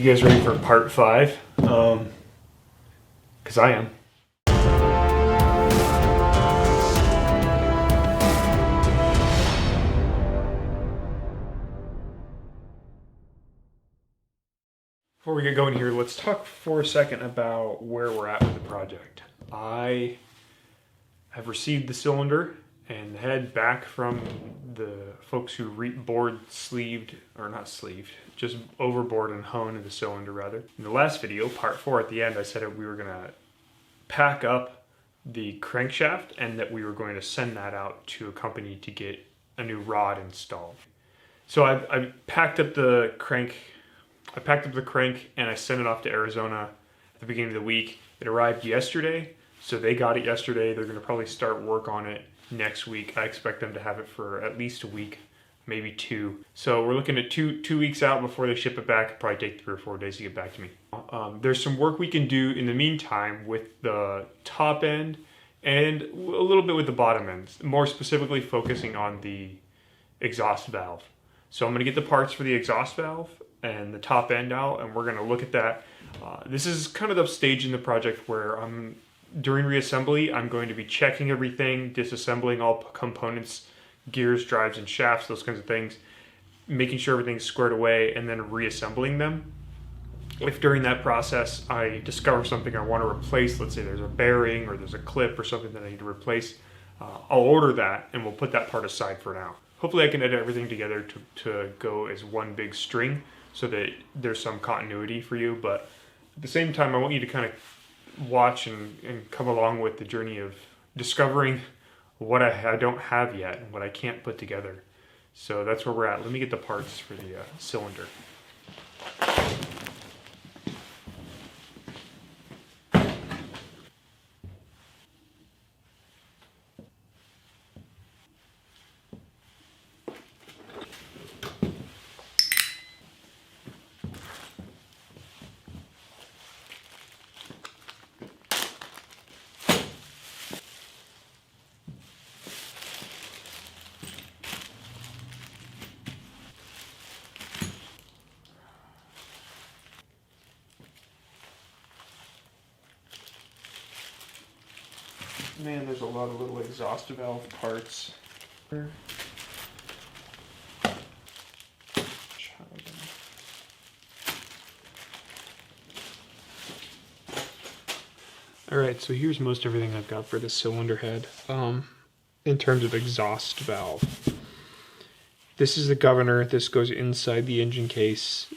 You guys ready for part 5? Because I am. Before we get going here, let's talk for a second about where we're at with the project. I have received the cylinder and the head back from the folks who just overboard and honed the cylinder rather. In the last video, part 4 at the end, I said that we were gonna pack up the crankshaft and that we were going to send that out to a company to get a new rod installed. So I packed up the crank and I sent it off to Arizona at the beginning of the week. It arrived yesterday, so they got it yesterday. They're gonna probably start work on it next week. I expect them to have it for at least a week, maybe 2. So we're looking at two weeks out before they ship it back. It'll probably take 3 or 4 days to get back to me. There's some work we can do in the meantime with the top end and a little bit with the bottom end, more specifically focusing on the exhaust valve. So I'm gonna get the parts for the exhaust valve and the top end out, and we're gonna look at that. This is kind of the stage in the project where during reassembly, I'm going to be checking everything, disassembling all components, gears, drives, and shafts, those kinds of things, making sure everything's squared away, and then reassembling them. If during that process I discover something I want to replace, let's say there's a bearing or there's a clip or something that I need to replace, I'll order that and we'll put that part aside for now. Hopefully I can edit everything together to go as one big string so that there's some continuity for you, but at the same time I want you to kind of watch and come along with the journey of discovering what I don't have yet and what I can't put together. So that's where we're at. Let me get the parts for the cylinder. Man, there's a lot of little exhaust valve parts. Alright, so here's most everything I've got for the cylinder head. In terms of exhaust valve. This is the governor. This goes inside the engine case.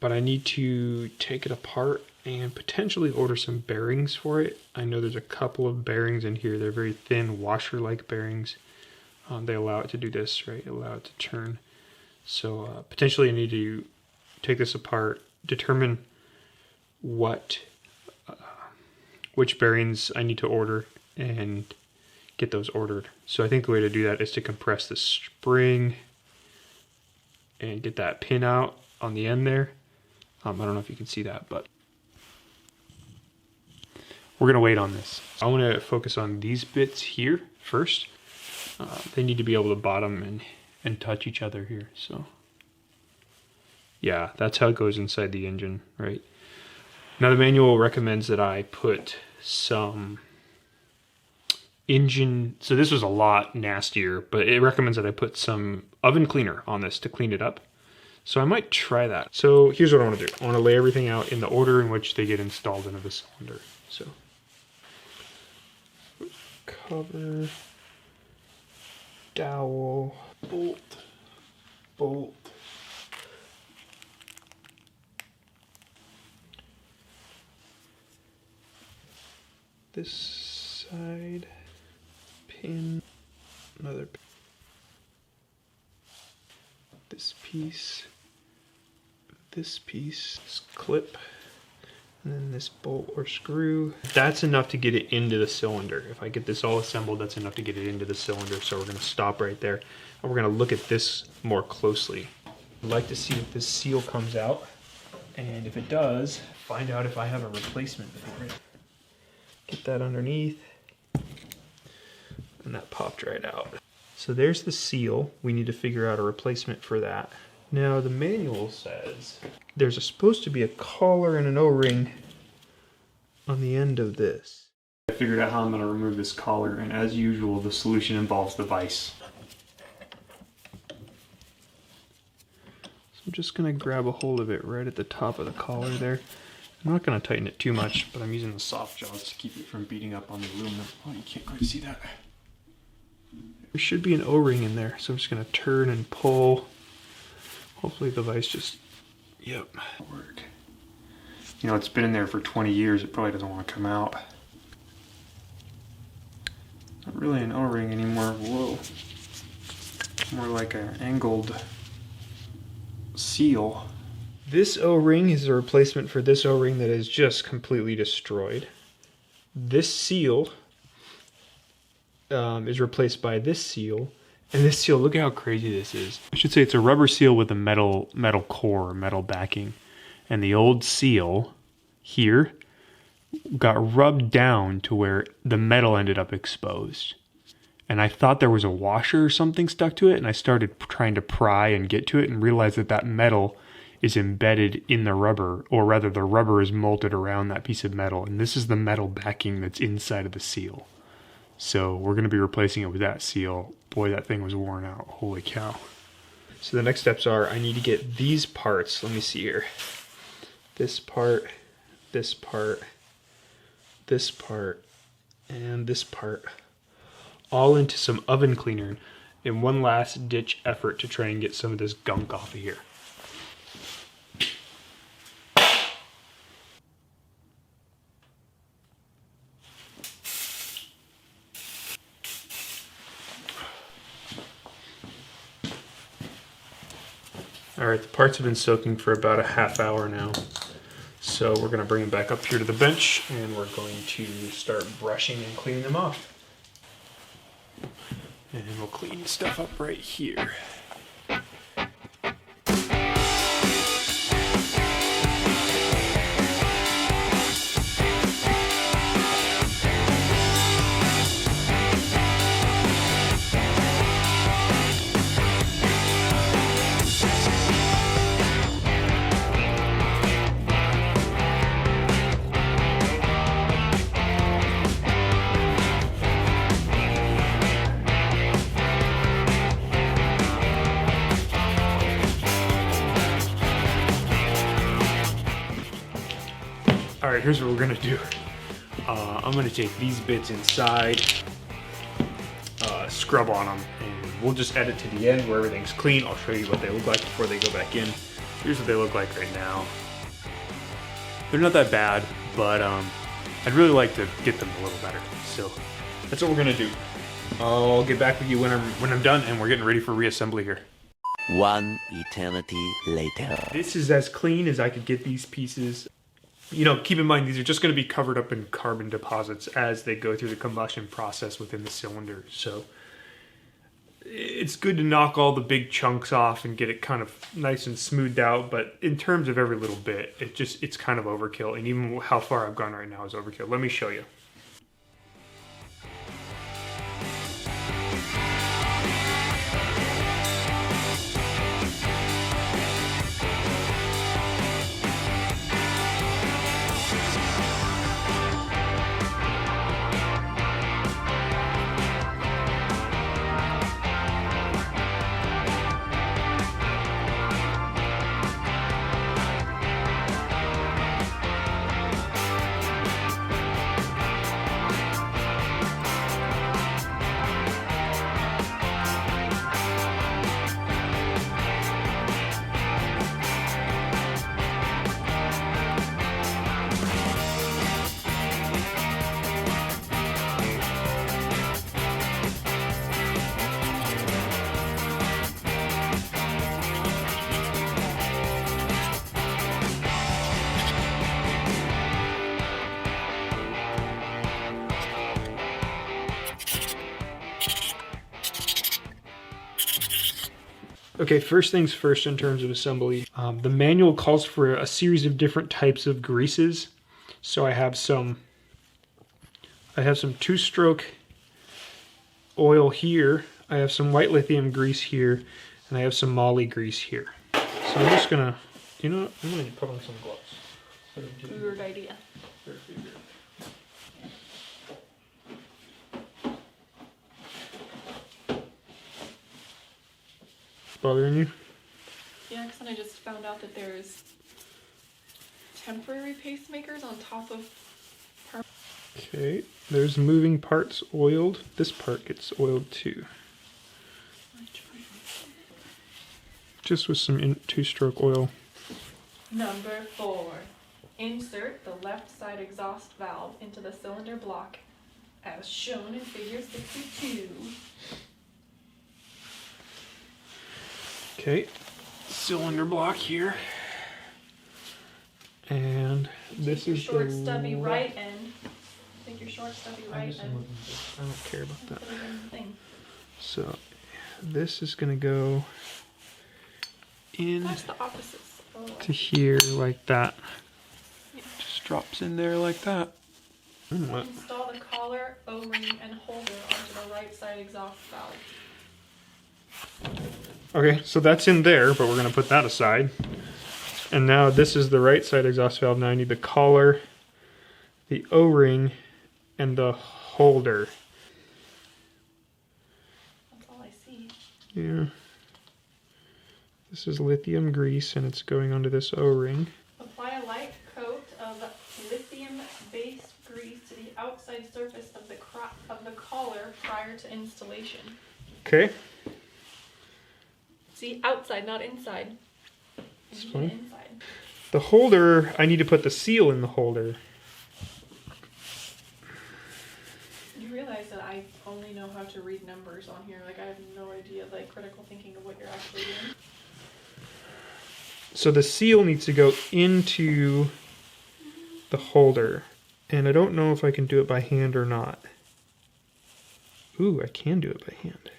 But I need to take it apart and potentially order some bearings for it. I know there's a couple of bearings in here. They're very thin washer-like bearings. They allow it to do this, right? Allow it to turn. So potentially I need to take this apart, determine which bearings I need to order and get those ordered. So I think the way to do that is to compress the spring and get that pin out on the end there. I don't know if you can see that, but we're gonna wait on this. I wanna focus on these bits here first. They need to be able to bottom and touch each other here, so. Yeah, that's how it goes inside the engine, right? Now the manual recommends that I put some engine, so this was a lot nastier, but it recommends that I put some oven cleaner on this to clean it up. So I might try that. So here's what I want to do. I want to lay everything out in the order in which they get installed into the cylinder. So cover, dowel, bolt. This side, pin, another pin. This piece, this clip, and then this bolt or screw. That's enough to get it into the cylinder. If I get this all assembled, that's enough to get it into the cylinder. So we're gonna stop right there and we're gonna look at this more closely. I'd like to see if this seal comes out, and if it does, find out if I have a replacement for it. Get that underneath, and that popped right out. So there's the seal. We need to figure out a replacement for that. Now the manual says there's supposed to be a collar and an O-ring on the end of this. I figured out how I'm going to remove this collar, and as usual the solution involves the vise. So I'm just going to grab a hold of it right at the top of the collar there. I'm not going to tighten it too much, but I'm using the soft jaws to keep it from beating up on the aluminum. Oh, you can't quite see that. There should be an O-ring in there, so I'm just going to turn and pull. Hopefully the vise just, yep, work. You know, it's been in there for 20 years. It probably doesn't want to come out. Not really an O-ring anymore. Whoa. More like an angled seal. This O-ring is a replacement for this O-ring that is just completely destroyed. This seal is replaced by this seal. And this seal, look at how crazy this is. I should say it's a rubber seal with a metal core, metal backing. And the old seal here got rubbed down to where the metal ended up exposed. And I thought there was a washer or something stuck to it, and I started trying to pry and get to it and realized that that metal is embedded in the rubber, or rather the rubber is molded around that piece of metal. And this is the metal backing that's inside of the seal. So we're going to be replacing it with that seal. Boy, that thing was worn out. Holy cow. So the next steps are I need to get these parts. Let me see here. This part, this part, this part, and this part. All into some oven cleaner in one last ditch effort to try and get some of this gunk off of here. Alright, the parts have been soaking for about a half hour now. So we're going to bring them back up here to the bench and we're going to start brushing and cleaning them off. And we'll clean stuff up right here. Alright, here's what we're going to do. I'm going to take these bits inside, scrub on them, and we'll just edit to the end where everything's clean. I'll show you what they look like before they go back in. Here's what they look like right now. They're not that bad, but I'd really like to get them a little better. So that's what we're going to do. I'll get back with you when I'm done and we're getting ready for reassembly here. One eternity later. This is as clean as I could get these pieces. You know, keep in mind, these are just going to be covered up in carbon deposits as they go through the combustion process within the cylinder. So it's good to knock all the big chunks off and get it kind of nice and smoothed out. But in terms of every little bit, it's kind of overkill. And even how far I've gone right now is overkill. Let me show you. Okay, first things first in terms of assembly. The manual calls for a series of different types of greases. So I have some two-stroke oil here, I have some white lithium grease here, and I have some moly grease here. So I'm just gonna, you know, I'm gonna put on some gloves. Weird idea. Bothering you? Yeah, because then I just found out that there's temporary pacemakers on top of. Okay, there's moving parts oiled. This part gets oiled too. Just with some two-stroke oil. Number 4. Insert the left side exhaust valve into the cylinder block as shown in figure 62. Okay, cylinder block here. And this is short, the stubby right end. Take your short, stubby right end. I don't care about that. Put it in the thing. So this is gonna go in That's the opposite. to here like that. Yeah. Just drops in there like that. Install the collar, O-ring, and holder onto the right side exhaust valve. Okay, so that's in there, but we're gonna put that aside. And now this is the right side exhaust valve. Now I need the collar, the O-ring, and the holder. That's all I see. Yeah. This is lithium grease and it's going onto this O-ring. Apply a light coat of lithium-based grease to the outside surface of the collar prior to installation. Okay. See, outside, not inside. That's You fine. need it inside. The holder, I need to put the seal in the holder. You realize that I only know how to read numbers on here. Like, I have no idea, like, critical thinking of what you're actually doing. So the seal needs to go into the holder. And I don't know if I can do it by hand or not. Ooh, I can do it by hand.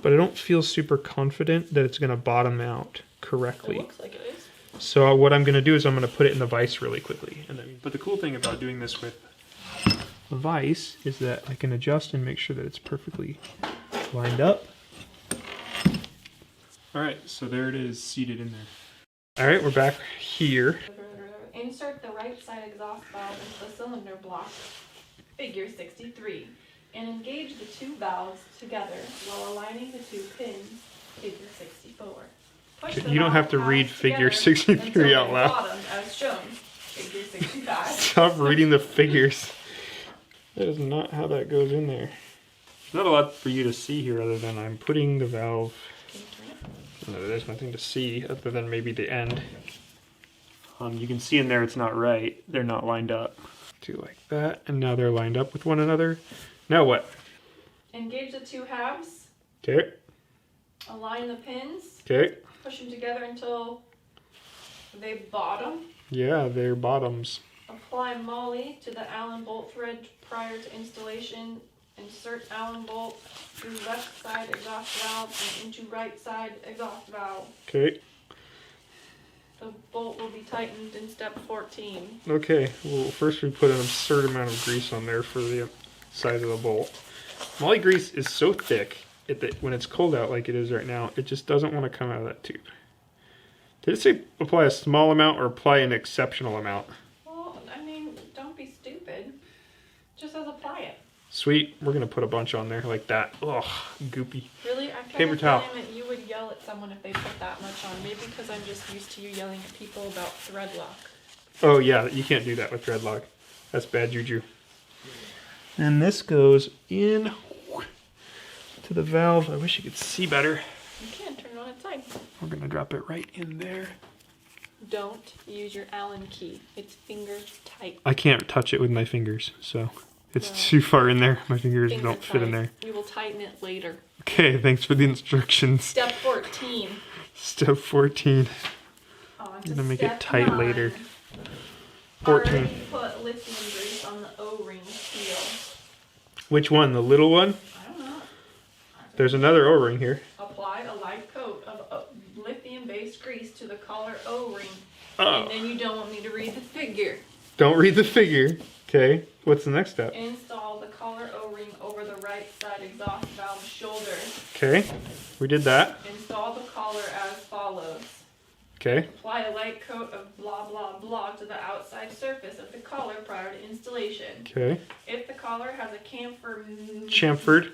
But I don't feel super confident that it's going to bottom out correctly. It looks like it is. So what I'm going to do is I'm going to put it in the vise really quickly. But the cool thing about doing this with a vise is that I can adjust and make sure that it's perfectly lined up. Alright, so there it is, seated in there. Alright, we're back here. Insert the right side exhaust valve into the cylinder block, figure 63, and engage the two valves together while aligning the two pins, figure 64. Push the You don't have to valve read pads figure together 63 until out they loud. bottom as shown, figure 65. Stop reading the figures. That is not how that goes in there. There's not a lot for you to see here other than I'm putting the valve. Can you turn it? No, there's nothing to see other than maybe the end. You can see in there it's not right. They're not lined up. Do like that, and now they're lined up with one another. Now what? Engage the two halves, Okay, align the pins, okay. push them together until they bottom. Yeah, they're bottoms. Apply moly to the Allen bolt thread prior to installation. Insert Allen bolt through left side exhaust valve and into right side exhaust valve. Okay, The bolt will be tightened in step 14. okay. Well, first we put an absurd amount of grease on there for the size of the bolt. Moly grease is so thick that when it's cold out like it is right now, it just doesn't want to come out of that tube. Did it say apply a small amount or apply an exceptional amount? Well, I mean, don't be stupid. Just says apply it. Sweet, we're gonna put a bunch on there like that. Ugh, goopy. Really? I kind Paper of towel. feeling that you would yell at someone if they put that much on. Maybe because I'm just used to you yelling at people about thread lock. Oh yeah, you can't do that with thread lock. That's bad juju. And this goes in to the valve. I wish you could see better. You can turn it on its side. We're gonna drop it right in there. Don't use your Allen key. It's finger tight. I can't touch it with my fingers, so it's No. too far in there. My fingers Finger don't fit in tight. there. We will tighten it later. Okay, thanks for the instructions. Step 14. Step 14. On I'm to gonna make it step tight 9. later. 14. Already put lithium grease on the O-ring seal. Which one? The little one? I don't know. There's another O-ring here. Apply a light coat of lithium-based grease to the collar O-ring. Oh. And then you don't want me to read the figure. Don't read the figure. Okay, what's the next step? Install the collar O-ring over the right side exhaust valve shoulder. Okay, we did that. Install the collar as follows. Okay. Apply a light coat of blah blah blah to the outside surface of the collar prior to installation. Okay. If the collar has a chamfered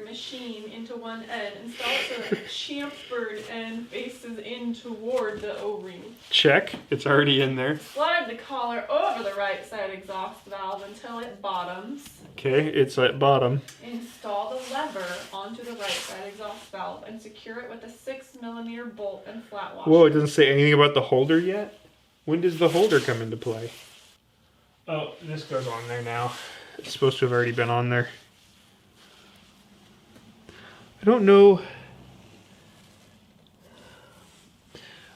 machine into one end, install it so that the chamfered end faces in toward the O-ring. Check. It's already in there. Slide the collar over the right side exhaust valve until it bottoms. Okay, it's at bottom. Install the lever onto the right side exhaust valve and secure it with a 6mm bolt and flat washer. Whoa, it doesn't say anything about the holder yet? When does the holder come into play? Oh, this goes on there now. It's supposed to have already been on there. I don't know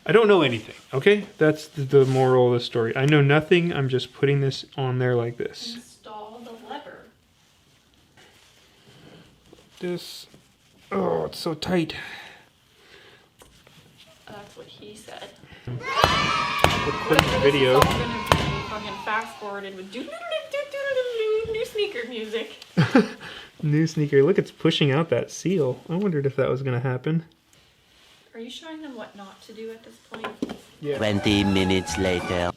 anything, okay? That's the moral of the story. I know nothing, I'm just putting this on there like this. Install the lever. Oh, it's so tight. That's what he said. Recording the video. This is all gonna be fucking fast forwarded with new sneaker music. New sneaker. Look, it's pushing out that seal. I wondered if that was going to happen. Are you showing them what not to do at this point? Yeah. 20 minutes later.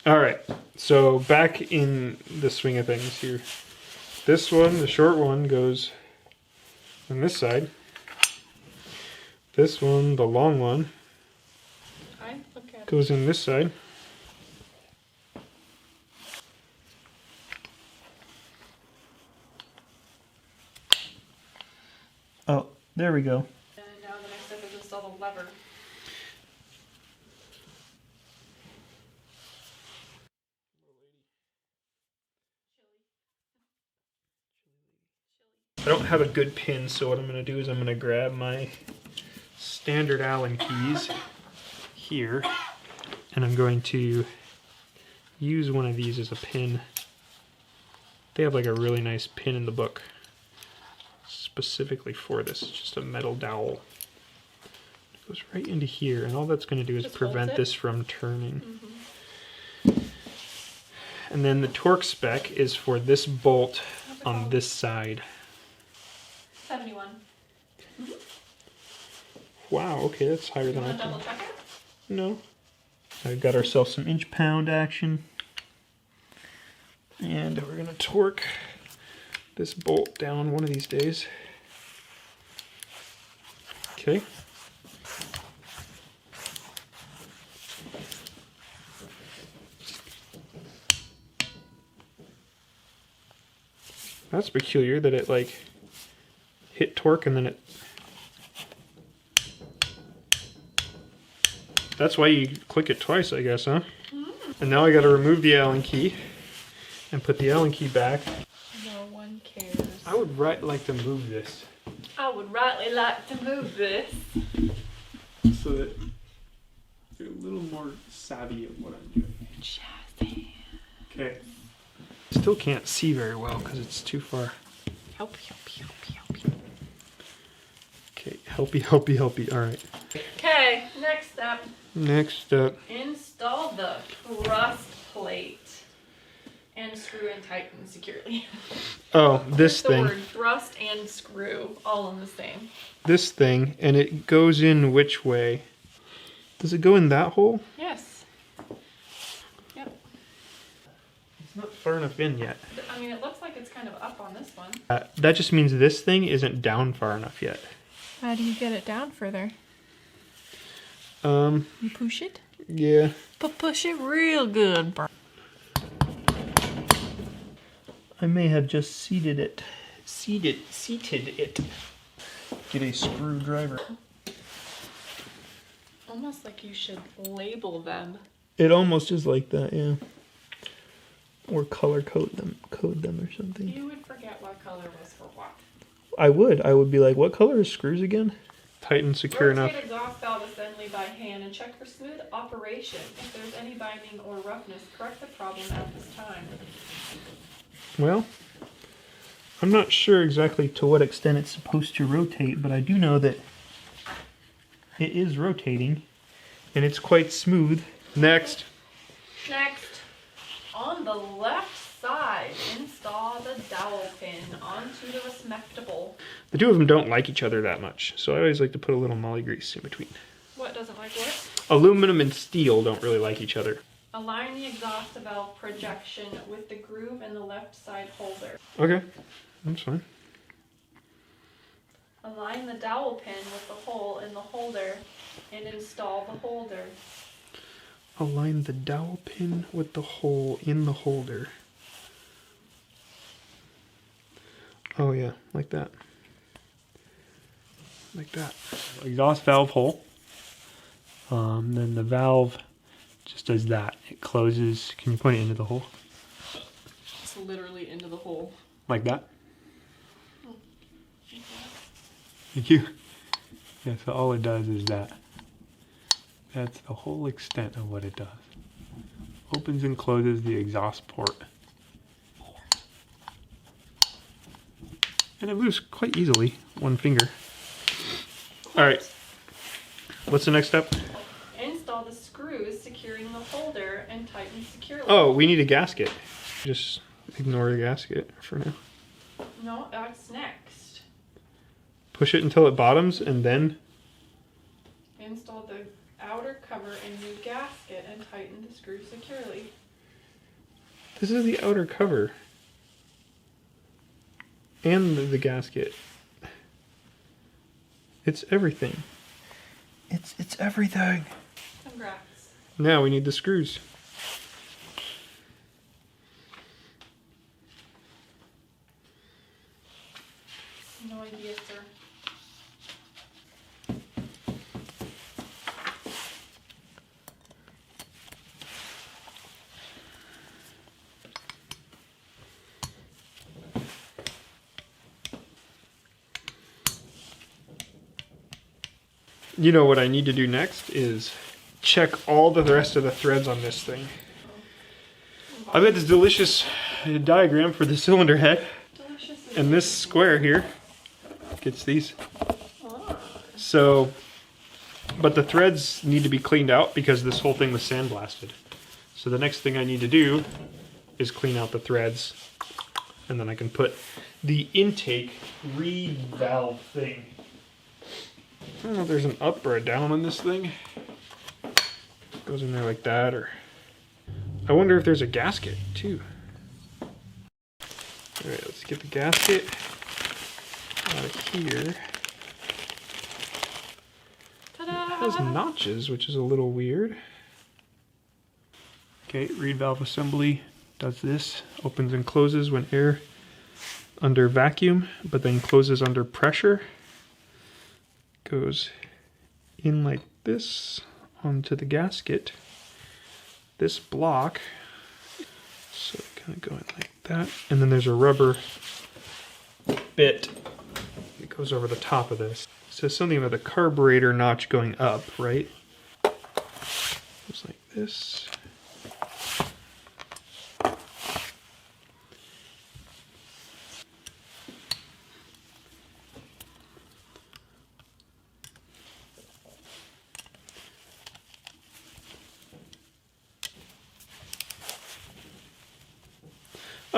All right. So back in the swing of things here. This one, the short one, goes on this side. This one, the long one, goes in this side. Oh, there we go. And now the next step is install the lever. I don't have a good pin, so what I'm going to do is I'm going to grab my standard Allen keys here, and I'm going to use one of these as a pin. They have like a really nice pin in the book specifically for this. It's just a metal dowel. It goes right into here, and all that's going to do is prevent this from turning. And then the torque spec is for this bolt on this side. 71. Wow, okay, that's higher than I Want to double thought. check it? No. I've got ourselves some inch-pound action. And we're going to torque this bolt down one of these days. Okay. That's peculiar that it like hit torque and then it... That's why you click it twice, I guess, huh? And now I got to remove the Allen key and put the Allen key back. No one cares. I would like to move this I would rightly like to move this. so that you're a little more savvy of what I'm doing. Jazzy. Okay. Still can't see very well because it's too far. Help. Okay, helpy. All right. Okay, next step. Next up. Install the thrust plate and screw and tighten securely. Oh, this The thing. word thrust and screw all in the same. This thing, and it goes in which way? Does it go in that hole? Yes. Yep. It's not far enough in yet. I mean, it looks like it's kind of up on this one. That just means this thing isn't down far enough yet. How do you get it down further? You push it? Yeah. But push it real good, bro. I may have just seated it. Seated it. Get a screwdriver. Almost like you should label them. It almost is like that, yeah. Or color code them or something. You would forget what color was for what. I would be like, what color is screws again? Tight and secure Rotate enough. exhaust valve assembly by hand and check for smooth operation. If there's any binding or roughness, correct the problem at this time. Well, I'm not sure exactly to what extent it's supposed to rotate, but I do know that it is rotating, and it's quite smooth. Next. On the left side, install the dowel pin onto the respectable. The two of them don't like each other that much, so I always like to put a little molly grease in between. doesn't like what? Aluminum and steel don't really like each other. Align the exhaust valve projection with the groove in the left side holder. Okay, that's fine. Align the dowel pin with the hole in the holder and install the holder. Align the dowel pin with the hole in the holder. Oh yeah, like that. Like that. Exhaust valve hole. Then the valve just does that. It closes. Can you point it into the hole? It's literally into the hole. Like that? Thank you. Yeah, so all it does is that. That's the whole extent of what it does. Opens and closes the exhaust port. And it moves quite easily, one finger. Alright, what's the next step? Install the screws securing the holder and tighten securely. Oh, we need a gasket. Just ignore the gasket for now. No, that's next. Push it until it bottoms and then... Install the outer cover and new gasket and tighten the screw securely. This is the outer cover. And the gasket. It's everything. It's everything. Congrats. Now we need the screws. No idea, sir. You know what I need to do next is check all the rest of the threads on this thing. I've got this delicious diagram for the cylinder head, Delicious. and this square here gets these. So, but the threads need to be cleaned out because this whole thing was sandblasted. So the next thing I need to do is clean out the threads, and then I can put the intake reed valve thing. I don't know if there's an up or a down on this thing. It goes in there like that, or I wonder if there's a gasket too. Alright, let's get the gasket out of here. Ta-da! It has notches, which is a little weird. Okay, reed valve assembly does this. Opens and closes when air under vacuum, but then closes under pressure. Goes in like this onto the gasket. This block. So kind of going like that. And then there's a rubber bit that goes over the top of this. It says something about the carburetor notch going up, right? Goes like this.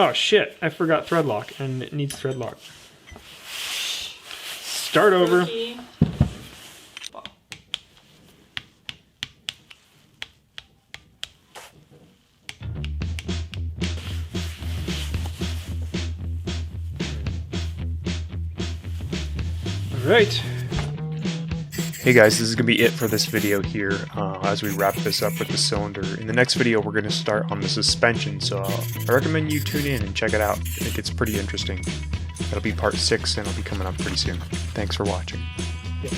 Oh shit, I forgot thread lock, and it needs thread lock. Start over. Rookie. Alright. Hey guys, this is going to be it for this video here as we wrap this up with the cylinder. In the next video we're going to start on the suspension, so I recommend you tune in and check it out. It gets pretty interesting. That'll be part 6 and it'll be coming up pretty soon. Thanks for watching. Yeah.